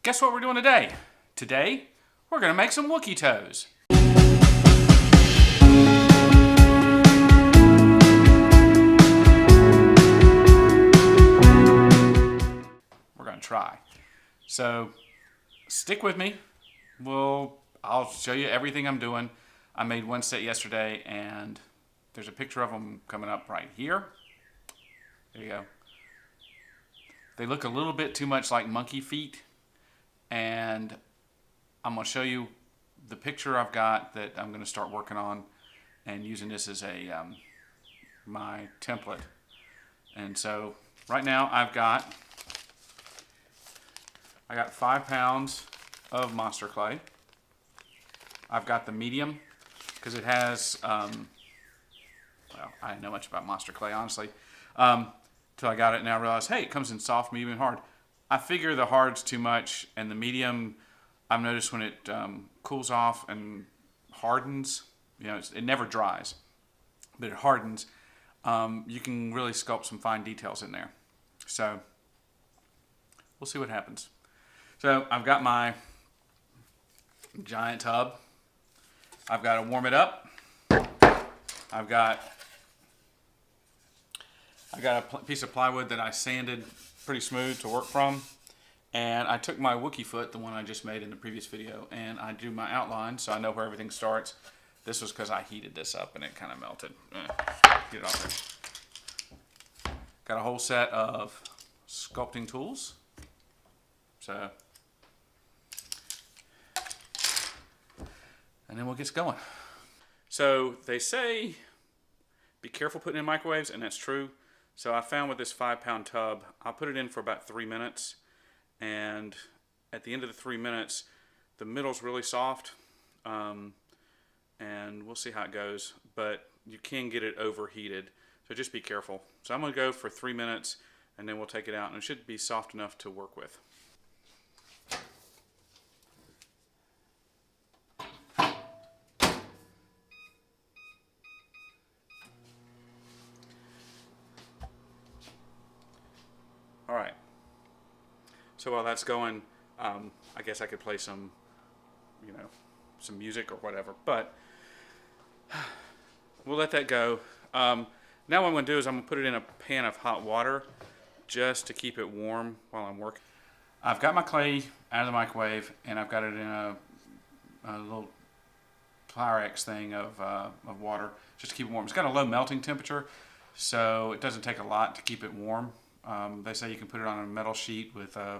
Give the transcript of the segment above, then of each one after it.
Guess what we're doing today? Today, we're gonna make some Wookiee Toes. We're gonna try. So, stick with me. I'll show you everything I'm doing. I made one set yesterday, and there's a picture of them coming up right here. There you go. They look a little bit too much like monkey feet, and I'm going to show you the picture I've got that I'm going to start working on and using this as a my template. And so right now I got 5 pounds of monster clay. I've got the medium because it has well, I didn't know much about monster clay, honestly, till I got it, and I realized, hey, it comes in soft, medium, and hard. I figure the hard's too much, and the medium, I've noticed when it cools off and hardens, you know, it never dries, but it hardens, you can really sculpt some fine details in there. So we'll see what happens. So I've got my giant tub. I've got to warm it up. I've got a piece of plywood that I sanded pretty smooth to work from, and I took my Wookiee foot, the one I just made in the previous video, and I do my outline so I know where everything starts. This was because I heated this up and it kind of melted. Get it off there. Got a whole set of sculpting tools. So, and then we'll get going. So they say be careful putting in microwaves, and that's true. So I found with this 5-pound tub, I'll put it in for about 3 minutes, and at the end of the 3 minutes, the middle's really soft, and we'll see how it goes, but you can get it overheated, so just be careful. So I'm going to go for 3 minutes, and then we'll take it out, and it should be soft enough to work with. All right, so while that's going, I guess I could play some, some music or whatever, but we'll let that go. Now what I'm going to do is I'm going to put it in a pan of hot water just to keep it warm while I'm working. I've got my clay out of the microwave, and I've got it in a little Pyrex thing of water just to keep it warm. It's got a low melting temperature, so it doesn't take a lot to keep it warm. They say you can put it on a metal sheet with a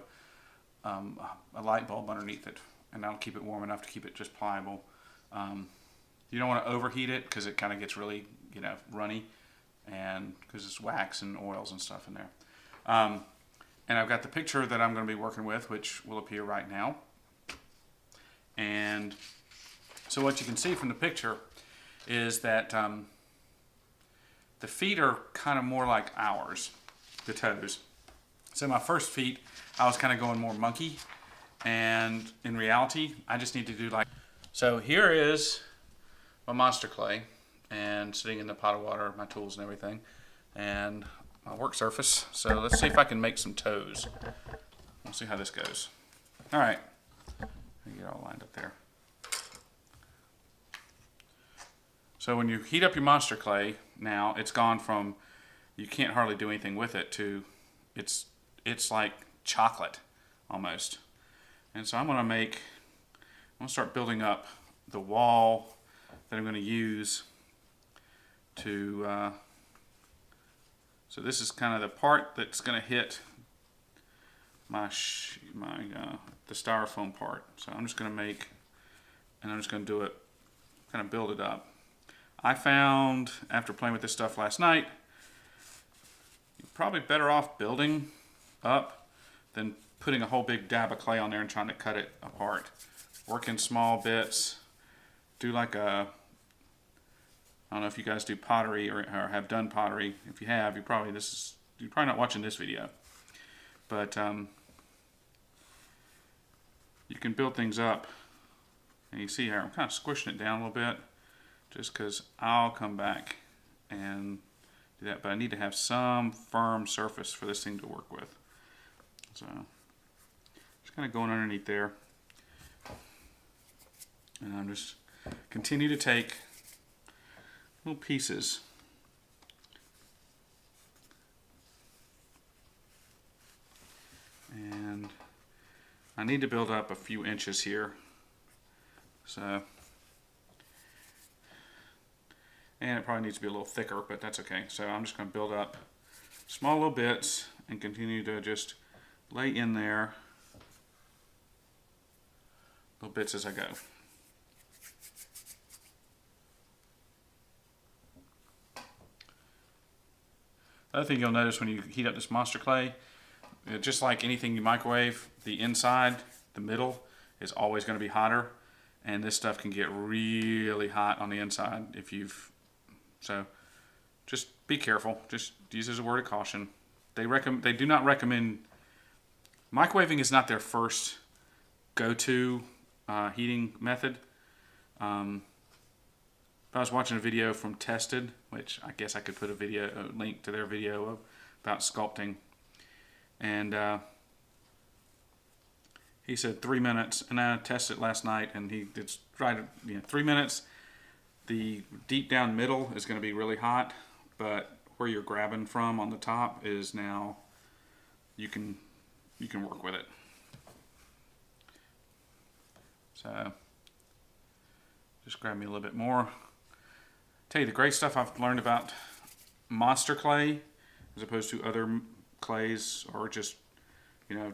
light bulb underneath it, and that'll keep it warm enough to keep it just pliable. You don't want to overheat it because it kind of gets really, runny, and because it's wax and oils and stuff in there. And I've got the picture that I'm going to be working with, which will appear right now. And so what you can see from the picture is that the feet are kind of more like ours, the toes. So my first feet, I was kind of going more monkey, and in reality, I just need to do like. So here is my monster clay, and sitting in the pot of water, my tools and everything, and my work surface. So let's see if I can make some toes. We'll see how this goes. All right, get all lined up there. So when you heat up your monster clay, now it's gone from you can't hardly do anything with it to it's like chocolate almost. And so I'm going to start building up the wall that I'm going to use to so this is kind of the part that's going to hit the styrofoam part. So I'm just going to I'm just going to do it, kind of build it up. I found after playing with this stuff last night, you're probably better off building up than putting a whole big dab of clay on there and trying to cut it apart. Work in small bits. Do like I don't know if you guys do pottery or have done pottery. If you have, you're probably not watching this video. But you can build things up, and you see here I'm kind of squishing it down a little bit, just because I'll come back and do that. But I need to have some firm surface for this thing to work with. So kind of going underneath there. And I'm just continue to take little pieces. And I need to build up a few inches here. So, and it probably needs to be a little thicker, but that's okay. So I'm just going to build up small little bits and continue to just lay in there little bits as I go. The other thing you'll notice when you heat up this monster clay, just like anything you microwave, the inside, the middle, is always going to be hotter, and this stuff can get really hot on the inside if you've, so just be careful. Just use as a word of caution. They do not recommend, microwaving is not their first go-to heating method. I was watching a video from Tested, which I guess I could put a link to their video about sculpting, and he said 3 minutes, and I tested it last night, and it's right, 3 minutes. The deep down middle is going to be really hot, but where you're grabbing from on the top is now you can work with it. So just grab me a little bit more. Tell you the great stuff I've learned about monster clay as opposed to other clays, or just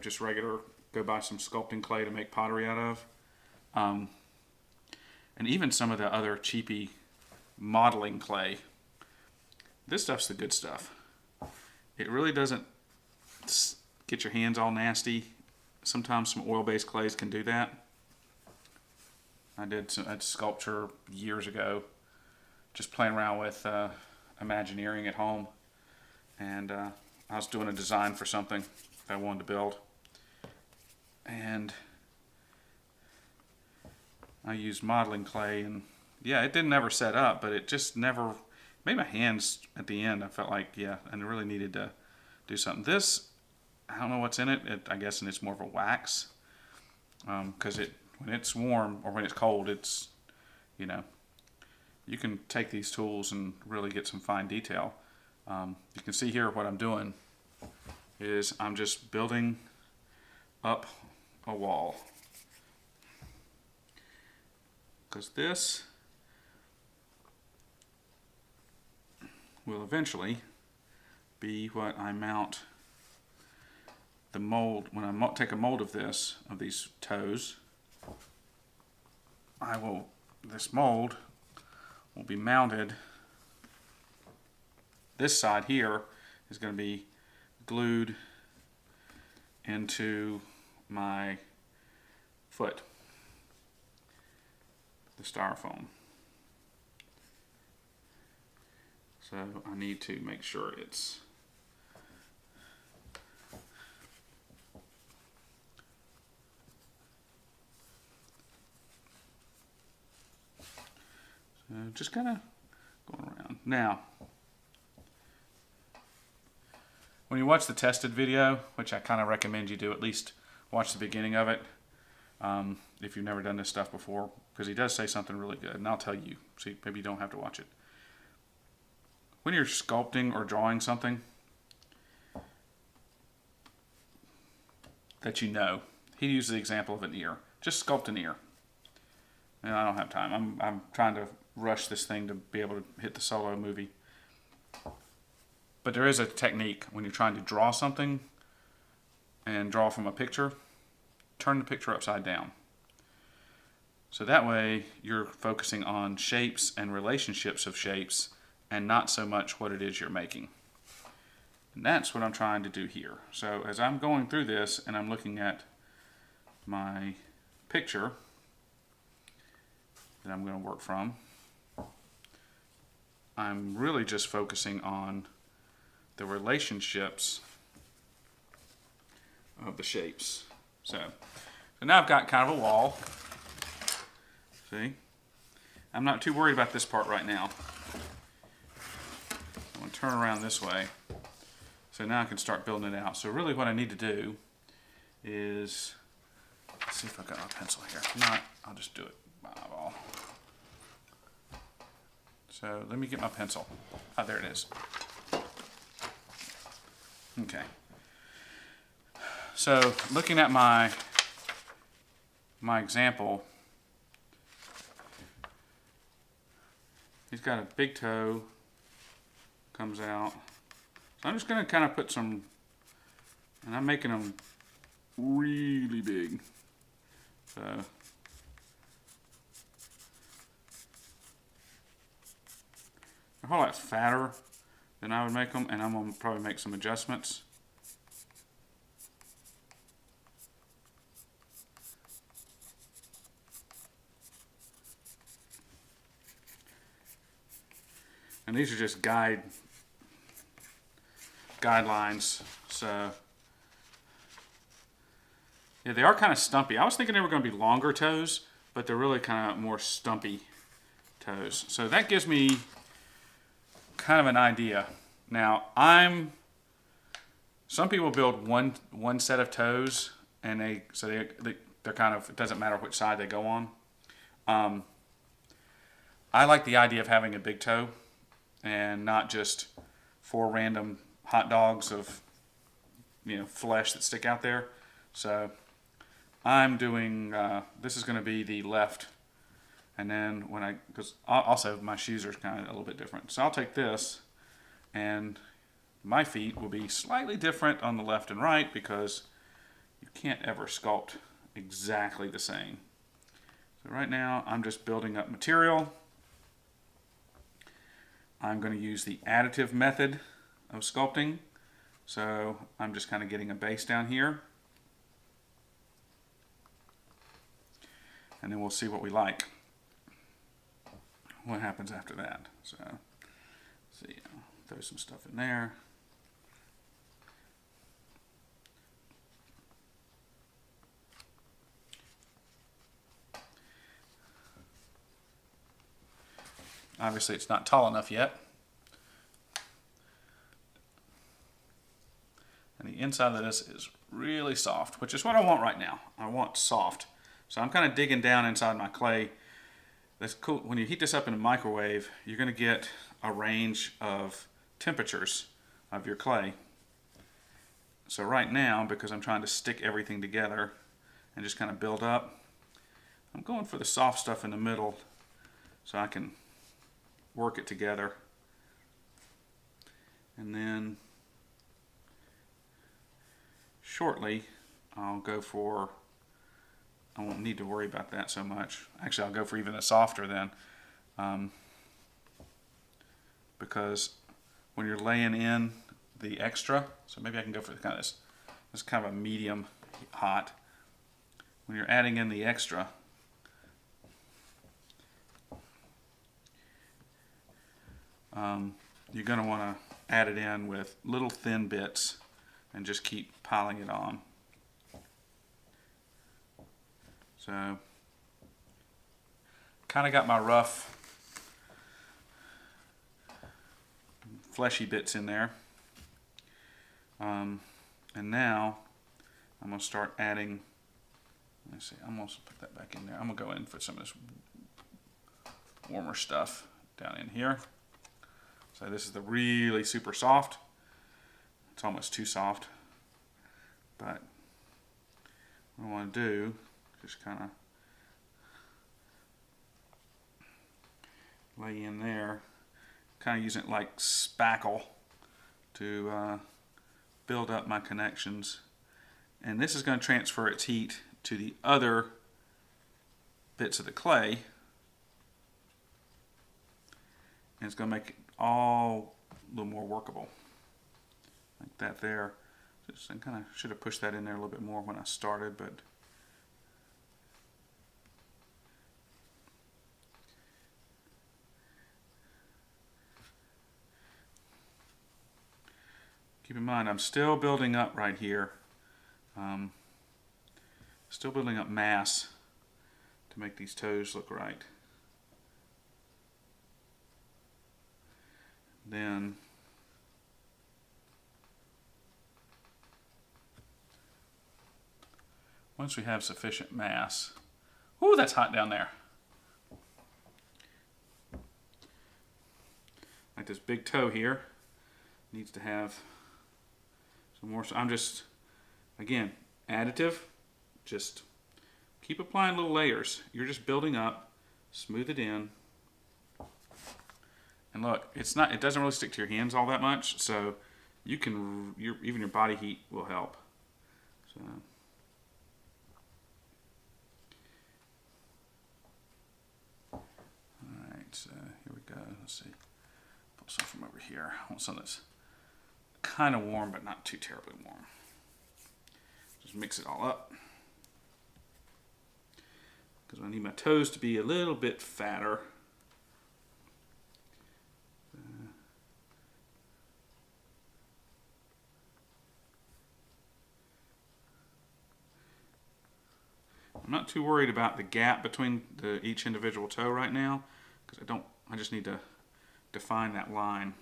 just regular, go buy some sculpting clay to make pottery out of, and even some of the other cheapy modeling clay. This stuff's the good stuff. It really doesn't get your hands all nasty. Sometimes some oil-based clays can do that. I did a sculpture years ago, just playing around with Imagineering at home, and I was doing a design for something that I wanted to build, and I used modeling clay, and yeah, it didn't ever set up, but it just never made my hands at the end. I felt like, yeah, and I really needed to do something. This, I don't know what's in it. I guess, and it's more of a wax, because when it's warm or when it's cold, it's, you can take these tools and really get some fine detail. You can see here what I'm doing is I'm just building up a wall, because this will eventually be what I mount the mold. When I take a mold of these toes, this mold will be mounted. This side here is going to be glued into my foot, the styrofoam. So I need to make sure it's just kind of going around. Now, when you watch the Tested video, which I kind of recommend you do, at least watch the beginning of it, if you've never done this stuff before, because he does say something really good, and I'll tell you, so maybe you don't have to watch it. When you're sculpting or drawing something that he used the example of an ear. Just sculpt an ear. And I don't have time. I'm trying to rush this thing to be able to hit the solo movie. But there is a technique when you're trying to draw something and draw from a picture. Turn the picture upside down. So that way you're focusing on shapes and relationships of shapes and not so much what it is you're making. And that's what I'm trying to do here. So as I'm going through this and I'm looking at my picture that I'm going to work from, I'm really just focusing on the relationships of the shapes. So now I've got kind of a wall. See? I'm not too worried about this part right now. I'm going to turn around this way. So now I can start building it out. So really what I need to do is see if I've got my pencil here. If not, I'll just do it by eyeball. So let me get my pencil. Oh, there it is. Okay. So looking at my example, he's got a big toe, comes out. So I'm just going to kind of put some, and I'm making them really big. So a whole lot fatter than I would make them, and I'm going to probably make some adjustments. And these are just guidelines, so yeah, they are kind of stumpy. I was thinking they were going to be longer toes, but they're really kind of more stumpy toes. So that gives me kind of an idea. Now, some people build one set of toes, and they're kind of, it doesn't matter which side they go on. I like the idea of having a big toe and not just 4 random hot dogs of flesh that stick out there. So I'm doing this is going to be the left, and then because also my shoes are kind of a little bit different, so I'll take this, and my feet will be slightly different on the left and right because you can't ever sculpt exactly the same. So right now I'm just building up material. I'm going to use the additive method of sculpting. So I'm just kind of getting a base down here. And then we'll see what we like. What happens after that. So, see, throw some stuff in there. Obviously, it's not tall enough yet. And the inside of this is really soft, which is what I want right now. I want soft. So I'm kind of digging down inside my clay. That's cool. When you heat this up in a microwave, you're going to get a range of temperatures of your clay. So right now, because I'm trying to stick everything together and just kind of build up, I'm going for the soft stuff in the middle so I can work it together. And then shortly I'll go for, I won't need to worry about that so much. Actually, I'll go for even a softer then, because when you're laying in the extra, so maybe I can go for kind of this kind of a medium hot. When you're adding in the extra, you're going to want to add it in with little thin bits and just keep piling it on. So, kind of got my rough, fleshy bits in there. And now I'm going to start adding, let's see, I'm going to put that back in there. I'm going to go in for some of this warmer stuff down in here. So this is the really super soft. It's almost too soft. But what I want to do, just kind of lay in there, kind of using it like spackle to build up my connections. And this is going to transfer its heat to the other bits of the clay. And it's going to make it all a little more workable. Like that there. Just, I kind of should have pushed that in there a little bit more when I started, but keep in mind I'm still building up right here. Still building up mass to make these toes look right. Then once we have sufficient mass, ooh, that's hot down there. Like this big toe here needs to have some more. So I'm just, again, additive. Just keep applying little layers. You're just building up, smooth it in. And look, it's not, it doesn't really stick to your hands all that much, so you can, even your body heat will help. So. Alright, so here we go. Let's see. Pull some from over here. I want something that's kind of warm, but not too terribly warm. Just mix it all up. Because I need my toes to be a little bit fatter. I'm not too worried about the gap between each individual toe right now, because I just need to define that line.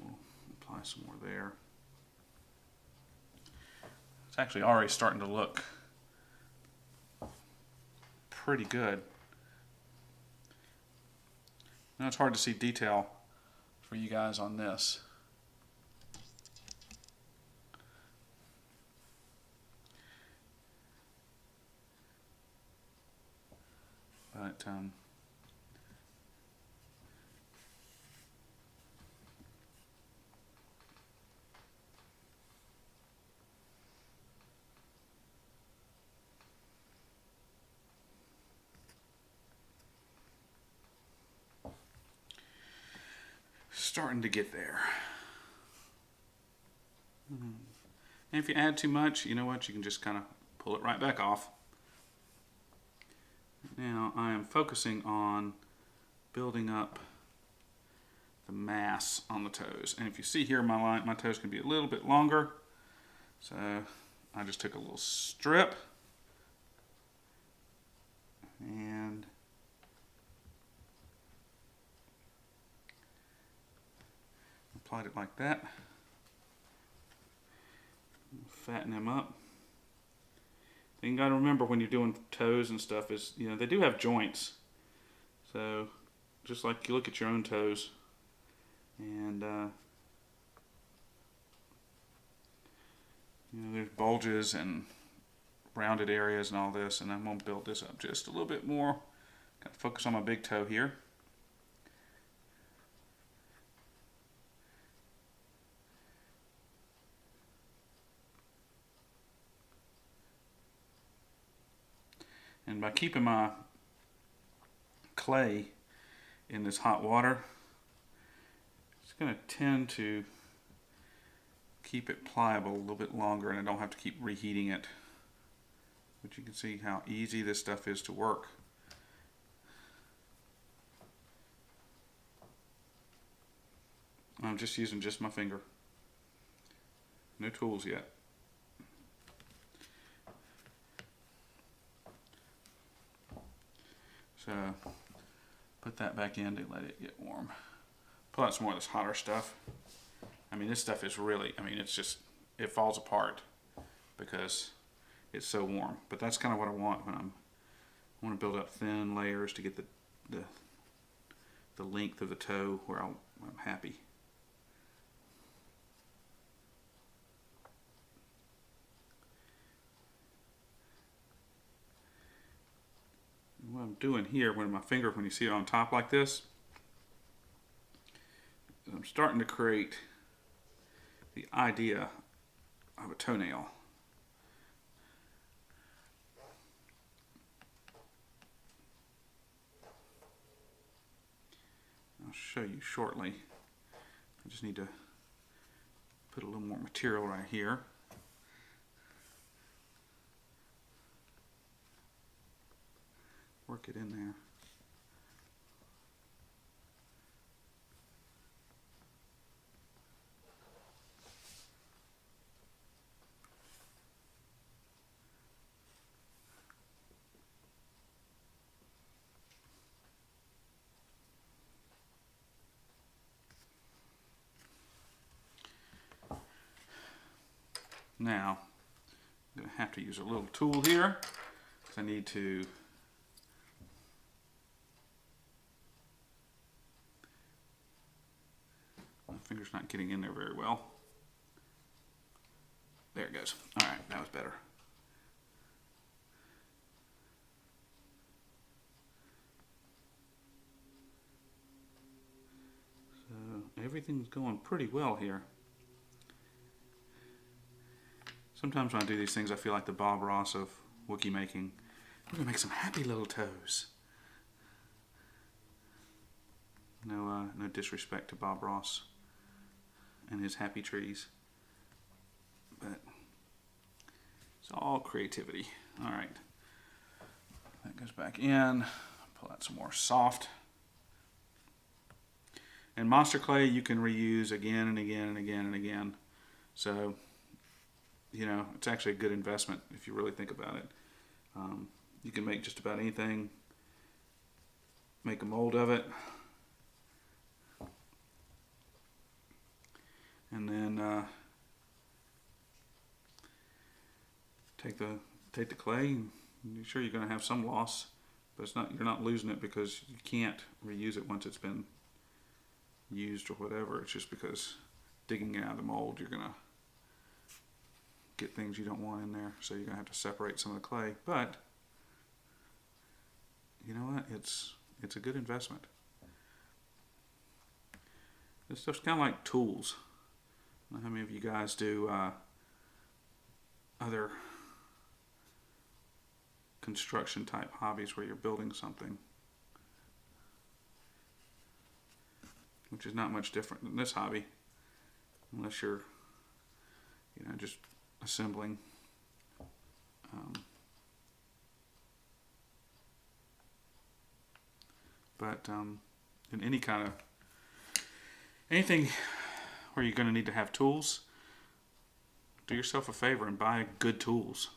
We'll apply some more there. It's actually already starting to look pretty good. Now it's hard to see detail for you guys on this. But starting to get there. And if you add too much, you know what? You can just kind of pull it right back off. Now I am focusing on building up the mass on the toes. And if you see here, my toes can be a little bit longer. So I just took a little strip and applied it like that. Fatten them up. Thing you got to remember when you're doing toes and stuff is, you know, they do have joints. So just like you look at your own toes, and you know, there's bulges and rounded areas and all this, and I'm going to build this up just a little bit more. Got to focus on my big toe here. And by keeping my clay in this hot water, it's going to tend to keep it pliable a little bit longer, and I don't have to keep reheating it. But you can see how easy this stuff is to work. I'm just using just my finger. No tools yet. So put that back in to let it get warm. Pull out some more of this hotter stuff. I mean, this stuff is really, I mean, it's just, it falls apart because it's so warm. But that's kind of what I want when I want to build up thin layers to get the length of the toe where I'm happy. What I'm doing here, when my finger, when you see it on top like this, I'm starting to create the idea of a toenail. I'll show you shortly. I just need to put a little more material right here. Work it in there. Now, I'm going to have to use a little tool here because I need to my finger's not getting in there very well. There it goes. All right, that was better. So everything's going pretty well here. Sometimes when I do these things, I feel like the Bob Ross of Wookiee making. We're gonna make some happy little toes. No disrespect to Bob Ross and his happy trees, but it's all creativity. All right, that goes back in. Pull out some more soft. And monster clay you can reuse again and again and again and again. So, you know, it's actually a good investment if you really think about it. You can make just about anything, make a mold of it, and then take the clay. And you're sure you're going to have some loss, but it's not. You're not losing it because you can't reuse it once it's been used or whatever. It's just because digging it out of the mold, you're going to get things you don't want in there, so you're going to have to separate some of the clay. But you know what? It's a good investment. This stuff's kind of like tools. I don't know how many of you guys do other construction type hobbies where you're building something, which is not much different than this hobby, unless you're, you know, just assembling. But in any kind of anything where you're going to need to have tools, do yourself a favor and buy good tools.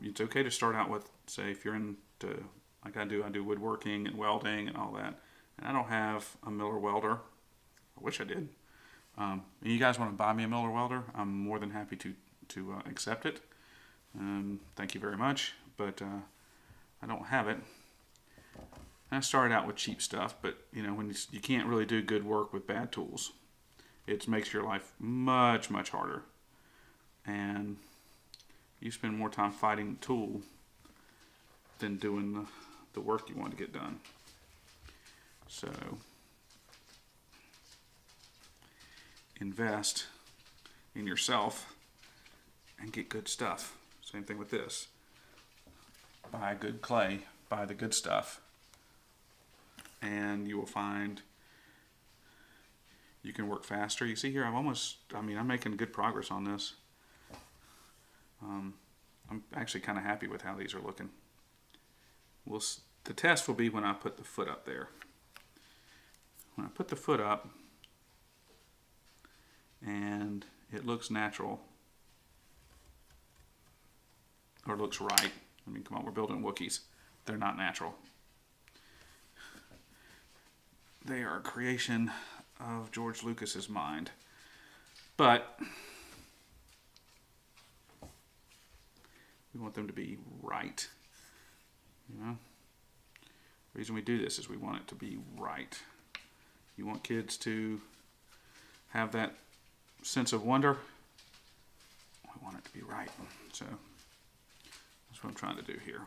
It's okay to start out with, say, if you're into, like I do woodworking and welding and all that, and I don't have a Miller welder. I wish I did. And you guys want to buy me a Miller welder, I'm more than happy to accept it. Thank you very much, but I don't have it. I started out with cheap stuff, but you know, when you can't really do good work with bad tools, it makes your life much, much harder. And you spend more time fighting the tool than doing the work you want to get done. So invest in yourself and get good stuff. Same thing with this. Buy good clay, buy the good stuff, and you will find you can work faster. You see here, I'm making good progress on this. I'm actually kind of happy with how these are looking. The test will be when I put the foot up there. When I put the foot up and it looks natural, or looks right. I mean, come on, we're building Wookiees. They're not natural. They are a creation of George Lucas's mind. But we want them to be right. You know? The reason we do this is we want it to be right. You want kids to have that sense of wonder. We want it to be right. So that's what I'm trying to do here.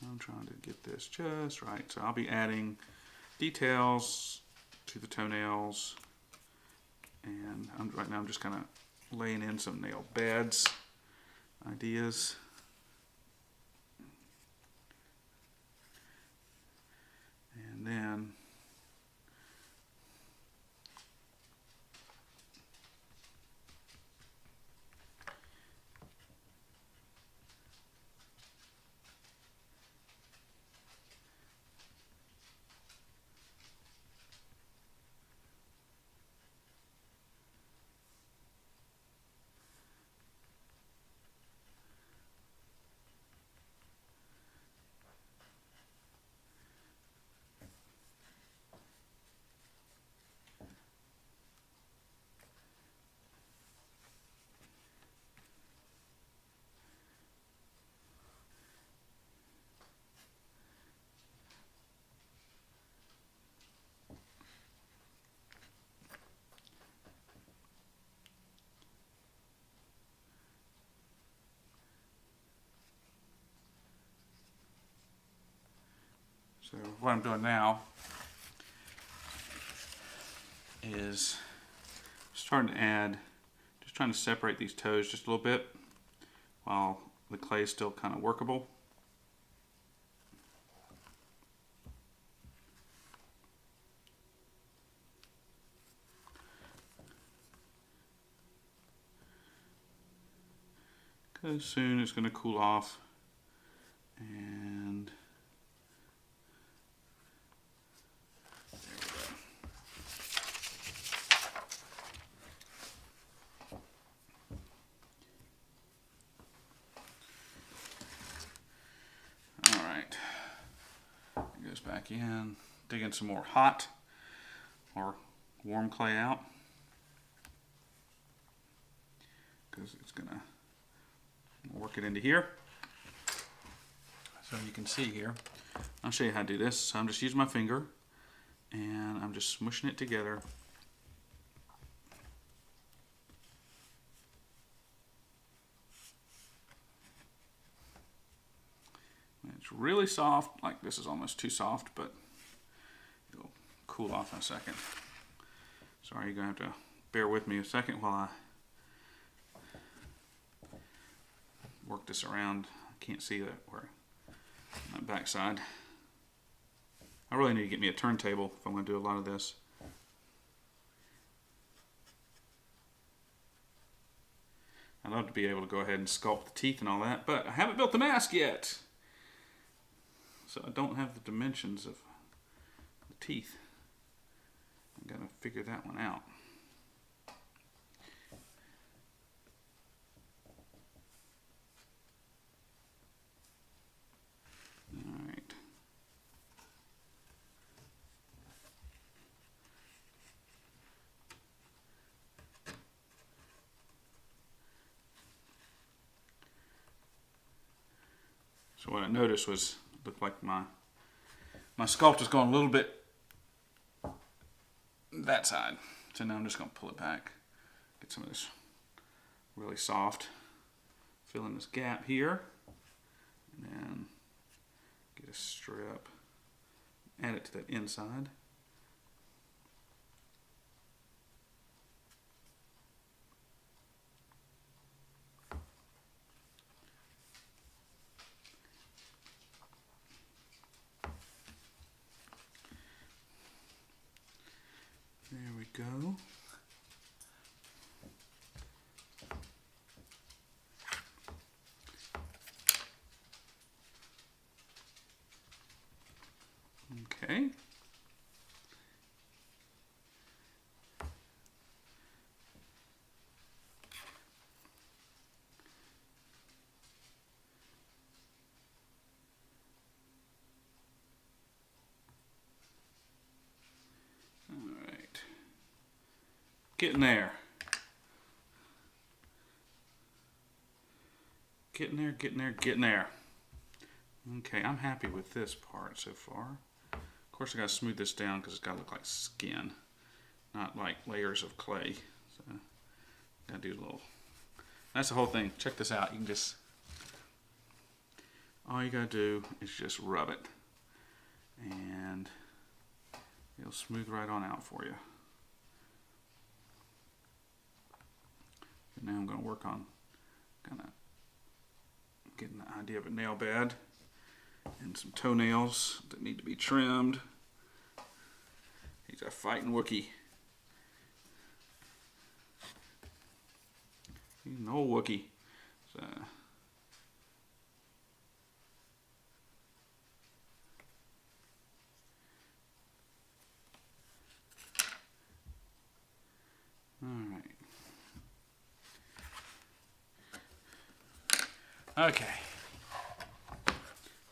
I'm trying to get this just right. So I'll be adding details to the toenails. And right now I'm just kind of laying in some nail beds ideas. And then So what I'm doing now is starting to add, just trying to separate these toes just a little bit while the clay is still kind of workable. Because soon it's going to cool off, and there we go. All right, it goes back in, digging some more hot or warm clay out, because it's going to work it into here. So you can see here, I'll show you how to do this. So I'm just using my finger and I'm just smushing it together. And it's really soft, like this is almost too soft, but it'll cool off in a second. Sorry, you're going to have to bear with me a second while I work this around. I can't see that where my backside. I really need to get me a turntable if I'm going to do a lot of this. I'd love to be able to go ahead and sculpt the teeth and all that, but I haven't built the mask yet. So I don't have the dimensions of the teeth. I've got to figure that one out. Alright. So what I noticed was, it looked like my sculpt was going a little bit that side. So now I'm just going to pull it back, get some of this really soft, fill in this gap here, and then get a strip, add it to that inside. There we go. Okay. All right. Getting there. Getting there, getting there, getting there. Okay, I'm happy with this part so far. Of course, I gotta smooth this down because it's gotta look like skin, not like layers of clay. So, gotta do a little. That's the whole thing. Check this out. You can just, all you gotta do is just rub it, and it'll smooth right on out for you. And now I'm gonna work on kind of getting the idea of a nail bed and some toenails that need to be trimmed. He's a fighting Wookiee. He's an old Wookiee. So, all right. Okay.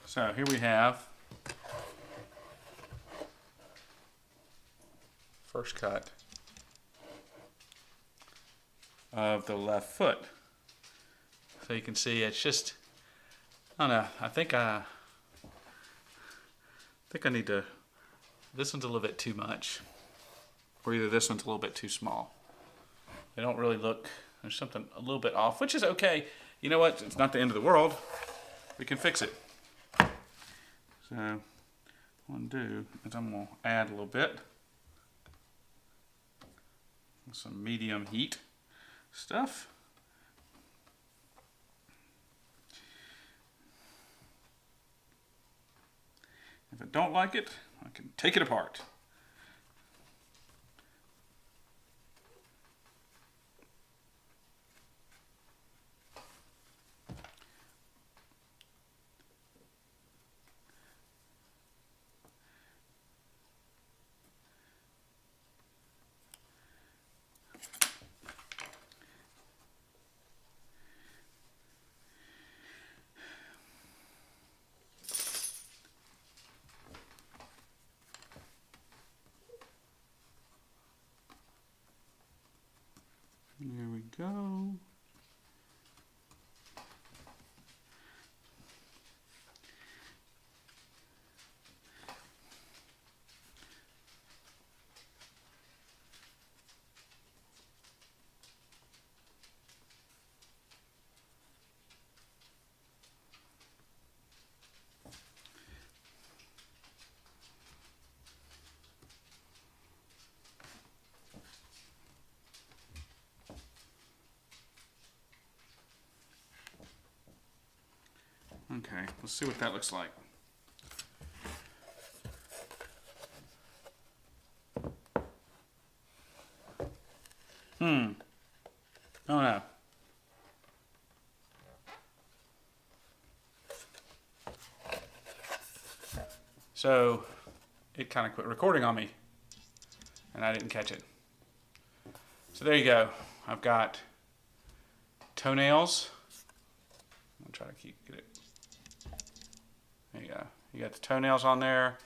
So here we have first cut of the left foot. So you can see it's just, I don't know, I think I need to, this one's a little bit too much, or either this one's a little bit too small. They don't really look, there's something a little bit off, which is okay. You know what, it's not the end of the world. We can fix it. So what I'm going to do is I'm going to add a little bit. Some medium heat stuff. If I don't like it, I can take it apart. There we go. Okay, let's see what that looks like. Oh no. So it kind of quit recording on me and I didn't catch it. So there you go. I've got toenails. I'm gonna try to get it. There you go. You got the toenails on there,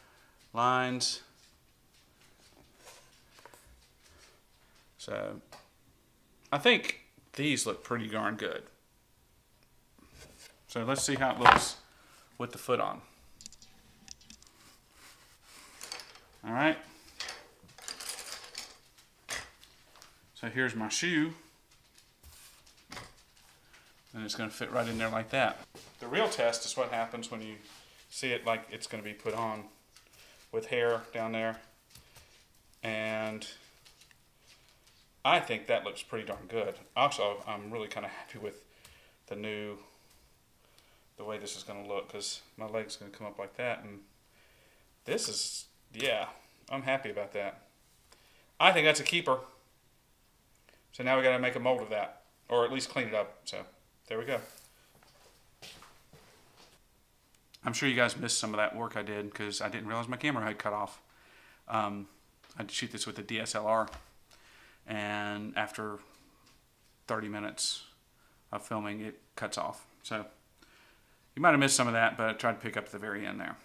lines. So I think these look pretty darn good. So let's see how it looks with the foot on. All right. So here's my shoe. And it's going to fit right in there like that. The real test is what happens when you see it like it's going to be put on with hair down there. And I think that looks pretty darn good. Also, I'm really kind of happy with the way this is going to look, because my leg's going to come up like that. And this is, yeah, I'm happy about that. I think that's a keeper. So now we got to make a mold of that, or at least clean it up. So there we go. I'm sure you guys missed some of that work I did because I didn't realize my camera had cut off. I had to shoot this with a DSLR, and after 30 minutes of filming, it cuts off. So you might have missed some of that, but I tried to pick up at the very end there.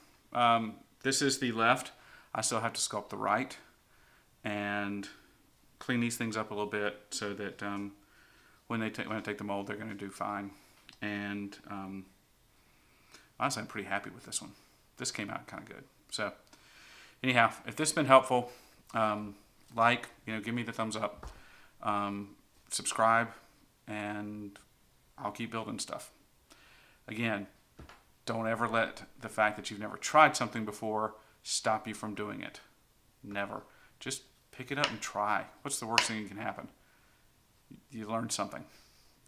This is the left. I still have to sculpt the right and clean these things up a little bit so that when I take the mold, they're going to do fine. And honestly, I'm pretty happy with this one. This came out kind of good. So anyhow, if this has been helpful, give me the thumbs up, subscribe, and I'll keep building stuff. Again, don't ever let the fact that you've never tried something before stop you from doing it. Never. Just pick it up and try. What's the worst thing that can happen? You learn something.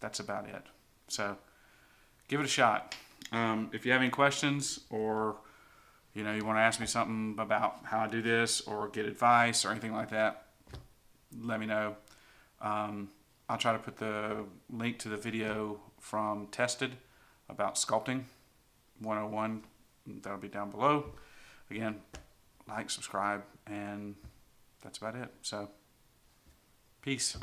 That's about it. So give it a shot. If you have any questions, or you want to ask me something about how I do this, or get advice or anything like that, let me know. I'll try to put the link to the video from Tested about sculpting 101. That'll be down below. Again, like, subscribe, and that's about it. So peace.